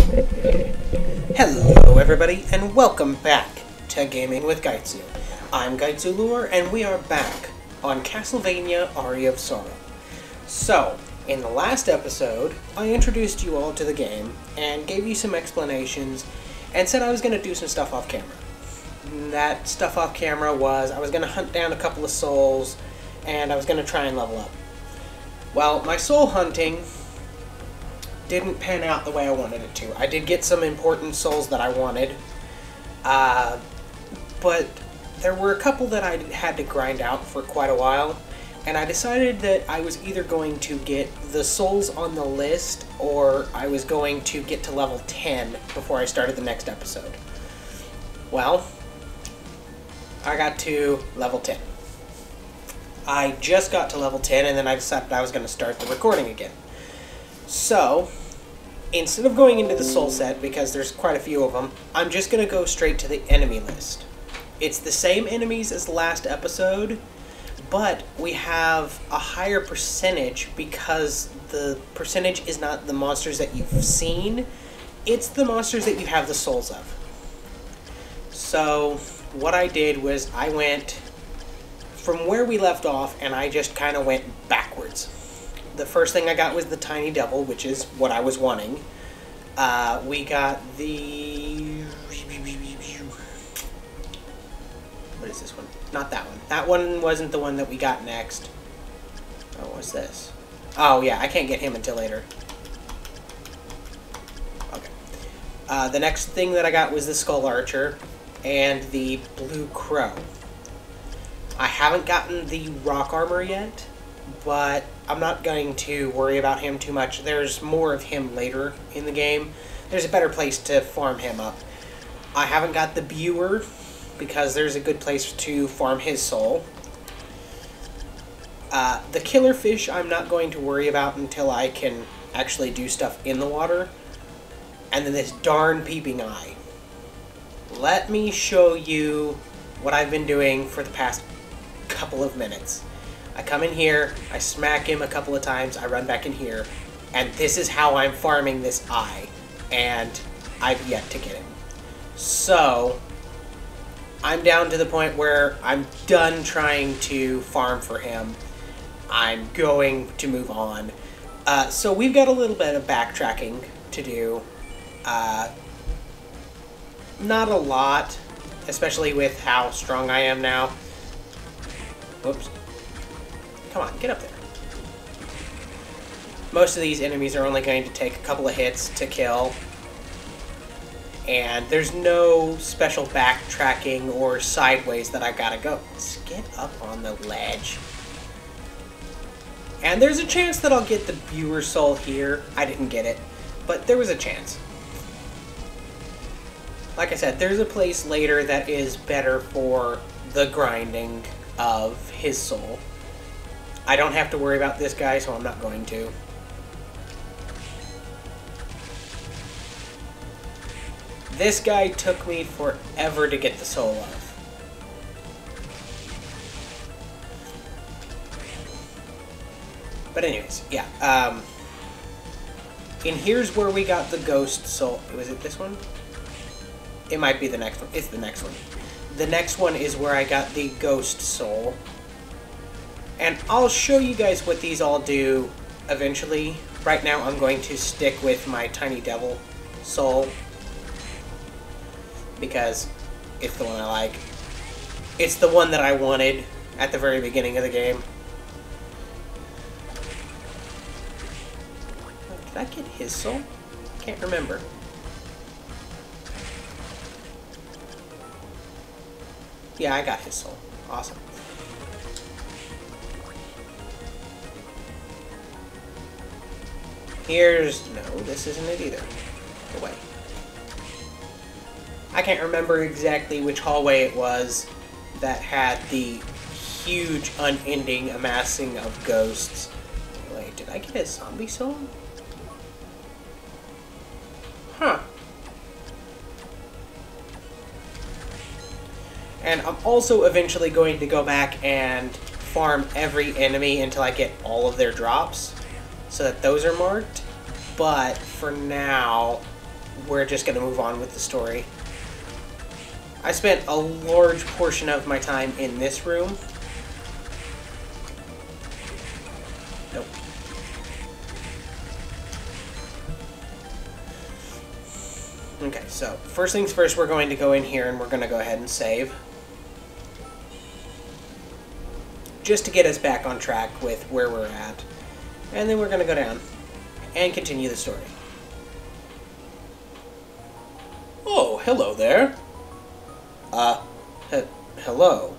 Hello everybody, and welcome back to Gaming with Gaitsu. I'm Gaitsu and we are back on Castlevania Aria of Sorrow. So, in the last episode, I introduced you all to the game, and gave you some explanations, and said I was going to do some stuff off camera. That stuff off camera was, I was going to hunt down a couple of souls, and I was going to try and level up. Well, my soul hunting didn't pan out the way I wanted it to. I did get some important souls that I wanted, but there were a couple that I had to grind out for quite a while, and I decided that I was either going to get the souls on the list, or I was going to get to level 10 before I started the next episode. Well, I got to level 10. I just got to level 10, and then I decided I was going to start the recording again. So, instead of going into the soul set, because there's quite a few of them, I'm just going to go straight to the enemy list. It's the same enemies as the last episode, but we have a higher percentage because the percentage is not the monsters that you've seen, it's the monsters that you have the souls of. So, what I did was I went from where we left off, and I just kind of went backwards. The first thing I got was the Tiny Devil, which is what I was wanting. We got the... What is this one? Not that one. That one wasn't the one that we got next. Oh, what's this? Oh, yeah, I can't get him until later. Okay. The next thing that I got was the Skull Archer and the Blue Crow. I haven't gotten the Rock Armor yet, but I'm not going to worry about him too much. There's more of him later in the game. There's a better place to farm him up. I haven't got the Viewer, because there's a good place to farm his soul. The Killer Fish I'm not going to worry about until I can actually do stuff in the water. And then this darn Peeping Eye. Let me show you what I've been doing for the past couple of minutes. I come in here, I smack him a couple of times, I run back in here, and this is how I'm farming this eye, and I've yet to get him. So, I'm down to the point where I'm done trying to farm for him. I'm going to move on. So we've got a little bit of backtracking to do. Not a lot, especially with how strong I am now. Whoops. Come on, get up there. Most of these enemies are only going to take a couple of hits to kill. And there's no special backtracking or sideways that I gotta go. Let's get up on the ledge. And there's a chance that I'll get the Viewer Soul here. I didn't get it, but there was a chance. Like I said, there's a place later that is better for the grinding of his soul. I don't have to worry about this guy, so I'm not going to. This guy took me forever to get the soul of. But anyways, yeah. And here's where we got the ghost soul. Was it this one? It might be the next one. It's the next one. The next one is where I got the ghost soul. And I'll show you guys what these all do eventually. Right now I'm going to stick with my Tiny Devil soul, because it's the one I like. It's the one that I wanted at the very beginning of the game. Did I get his soul? Can't remember. Yeah, I got his soul. Awesome. No, this isn't it either. Away. I can't remember exactly which hallway it was that had the huge unending amassing of ghosts. Wait, did I get a zombie soul? Huh. And I'm also eventually going to go back and farm every enemy until I get all of their drops, so that those are marked. But for now, we're just going to move on with the story. I spent a large portion of my time in this room. Nope. Okay, so first things first, we're going to go in here and we're going to go ahead and save. Just to get us back on track with where we're at. And then we're going to go down and continue the story. Oh, hello there. Hello.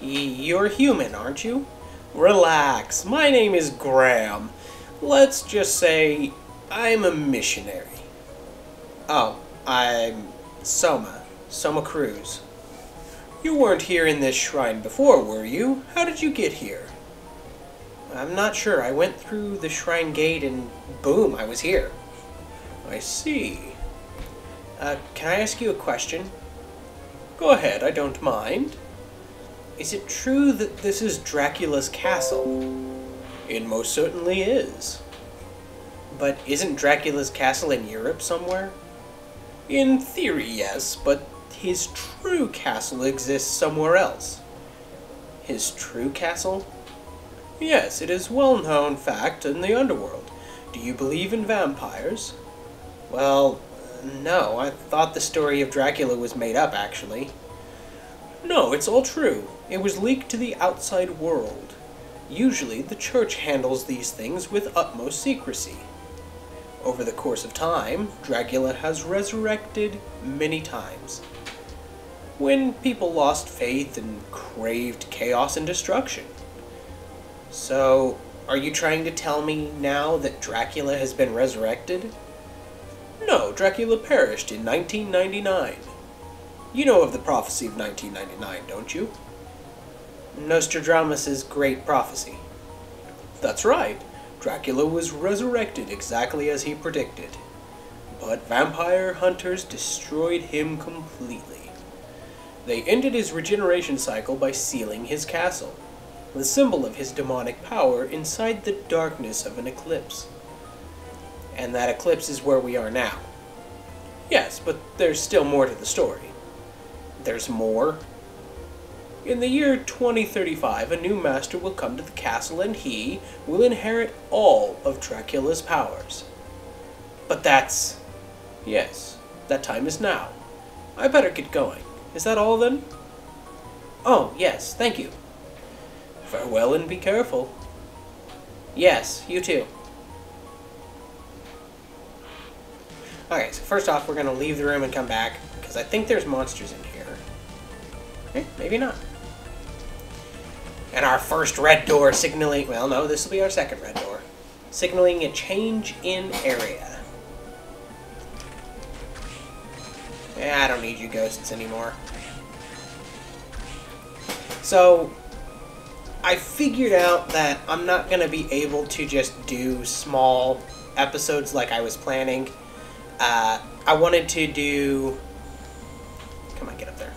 You're human, aren't you? Relax, my name is Graham. Let's just say I'm a missionary. Oh, I'm Soma Cruz. You weren't here in this shrine before, were you? How did you get here? I'm not sure. I went through the shrine gate and boom, I was here. I see. Can I ask you a question? Go ahead, I don't mind. Is it true that this is Dracula's castle? It most certainly is. But isn't Dracula's castle in Europe somewhere? In theory, yes, but his true castle exists somewhere else. His true castle? Yes, it is well-known fact in the underworld. Do you believe in vampires? Well, no, I thought the story of Dracula was made up, actually. No, it's all true. It was leaked to the outside world. Usually, the church handles these things with utmost secrecy. Over the course of time, Dracula has resurrected many times. When people lost faith and craved chaos and destruction. So, are you trying to tell me now that Dracula has been resurrected? No, Dracula perished in 1999. You know of the prophecy of 1999, don't you? Nostradamus' great prophecy. That's right. Dracula was resurrected exactly as he predicted. But vampire hunters destroyed him completely. They ended his regeneration cycle by sealing his castle, the symbol of his demonic power, inside the darkness of an eclipse. And that eclipse is where we are now. Yes, but there's still more to the story. There's more. In the year 2035, a new master will come to the castle and he will inherit all of Dracula's powers. But that's... Yes, that time is now. I better get going. Is that all then? Oh, yes, thank you. Farewell and be careful. Yes, you too. Okay, so first off, we're going to leave the room and come back, because I think there's monsters in here. Okay, maybe not. And our first red door signaling... Well, no, this will be our second red door. Signaling a change in area. Yeah, I don't need you ghosts anymore. So, I figured out that I'm not going to be able to just do small episodes like I was planning. I wanted to do... Come on, get up there.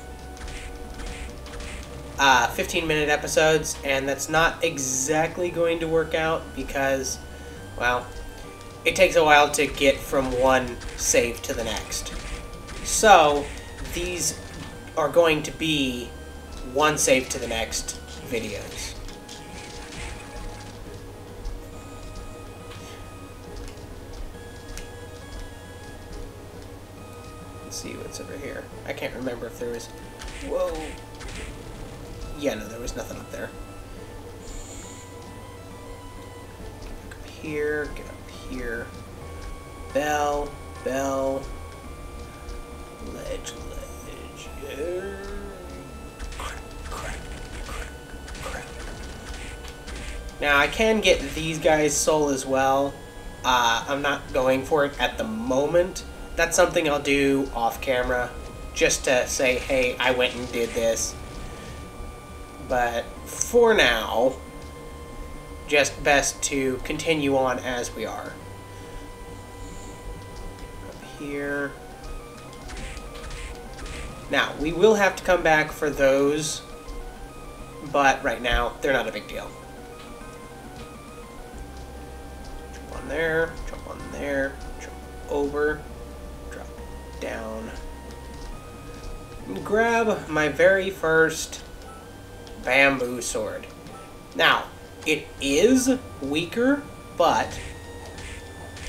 15-minute episodes, and that's not exactly going to work out because, well, it takes a while to get from one save to the next. So, these are going to be one save to the next videos. Let's see what's over here. I can't remember if there was... Whoa! Yeah, no, there was nothing up there. Get up here, get up here. Bell, bell. Ledge, ledge. Crack, crack, crack, crack. Now, I can get these guys' soul as well. I'm not going for it at the moment. That's something I'll do off camera. Just to say, hey, I went and did this. But for now, just best to continue on as we are. Up here. Now, we will have to come back for those, but right now, they're not a big deal. Jump on there, jump over, drop down and grab my very first bamboo sword. Now, it is weaker, but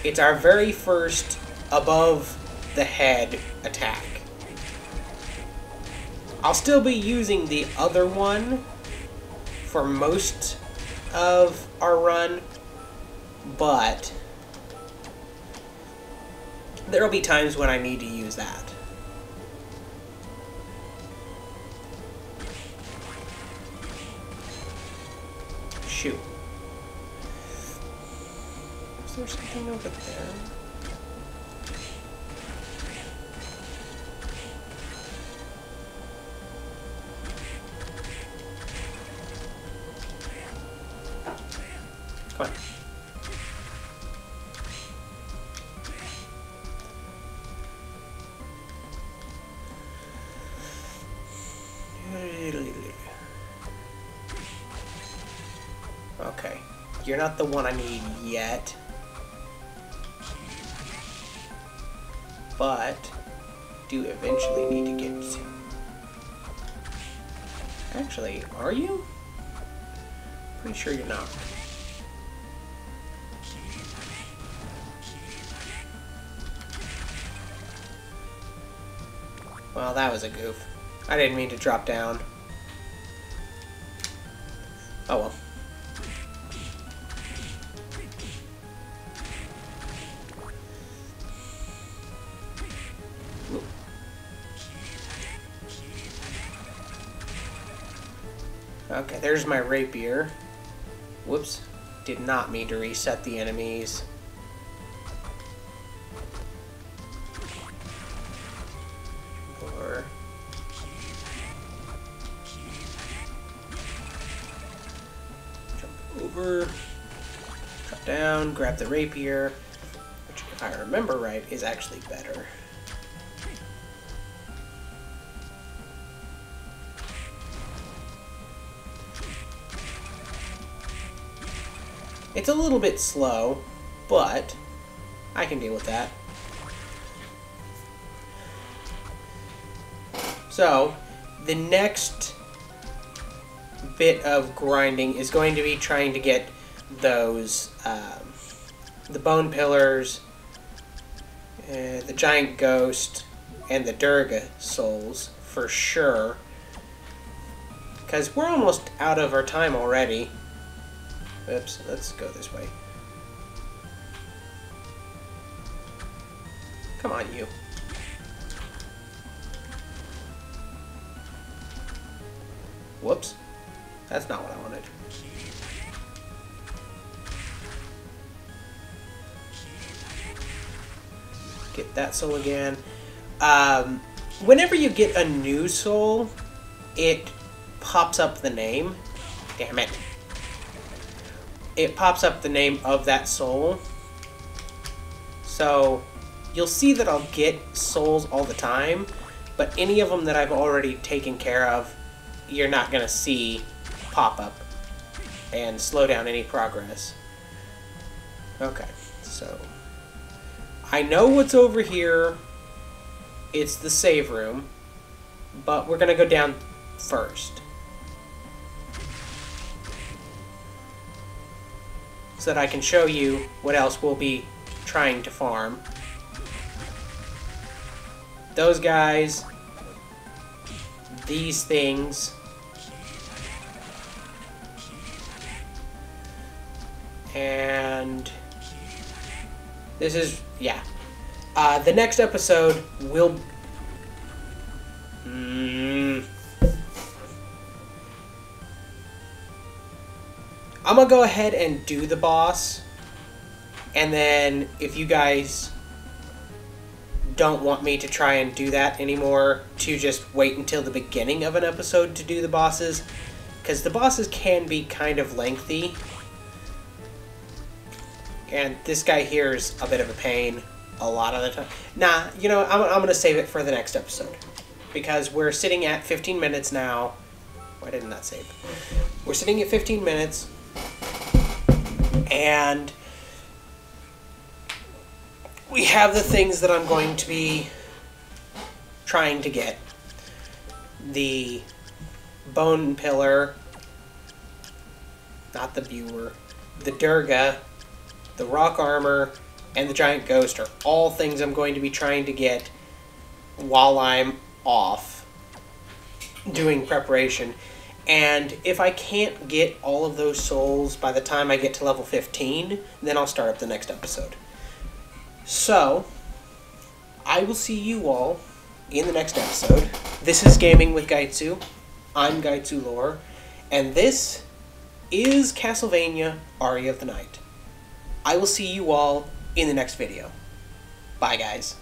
it's our very first above the head attack. I'll still be using the other one for most of our run, but there'll be times when I need to use that. Shoot. Is there something over there? Come on. Okay, you're not the one I need yet, but do eventually need to get to. Actually, are you? Pretty sure you're not. Well, that was a goof. I didn't mean to drop down. Oh well. Okay, there's my rapier. Whoops. Did not mean to reset the enemies. Or... jump over. Drop down, grab the rapier. Which, if I remember right, is actually better. It's a little bit slow, but I can deal with that. So, the next bit of grinding is going to be trying to get those, the bone pillars, the giant ghost, and the Durga souls, for sure. Because we're almost out of our time already. Oops, let's go this way. Come on, you. Whoops. That's not what I wanted. Get that soul again. Whenever you get a new soul, it pops up the name. Damn it. It pops up the name of that soul. So you'll see that I'll get souls all the time, but any of them that I've already taken care of, you're not going to see pop up and slow down any progress. Okay, so I know what's over here. It's the save room, but we're going to go down first, so that I can show you what else we'll be trying to farm. Those guys, these things, and this is, yeah. The next episode will... I'm gonna go ahead and do the boss, and then if you guys don't want me to try and do that anymore, to just wait until the beginning of an episode to do the bosses, because the bosses can be kind of lengthy, and this guy here is a bit of a pain a lot of the time. Nah, you know, I'm gonna save it for the next episode, because we're sitting at 15 minutes now. Why didn't that save? We're sitting at 15 minutes. And we have the things that I'm going to be trying to get the bone pillar, not the viewer, the Durga, the rock armor, and the giant ghost are all things I'm going to be trying to get while I'm off doing preparation. And if I can't get all of those souls by the time I get to level 15, then I'll start up the next episode. So, I will see you all in the next episode. This is Gaming with Gaitsu. I'm Gaitsu Lore, and this is Castlevania Aria of the Night. I will see you all in the next video. Bye, guys.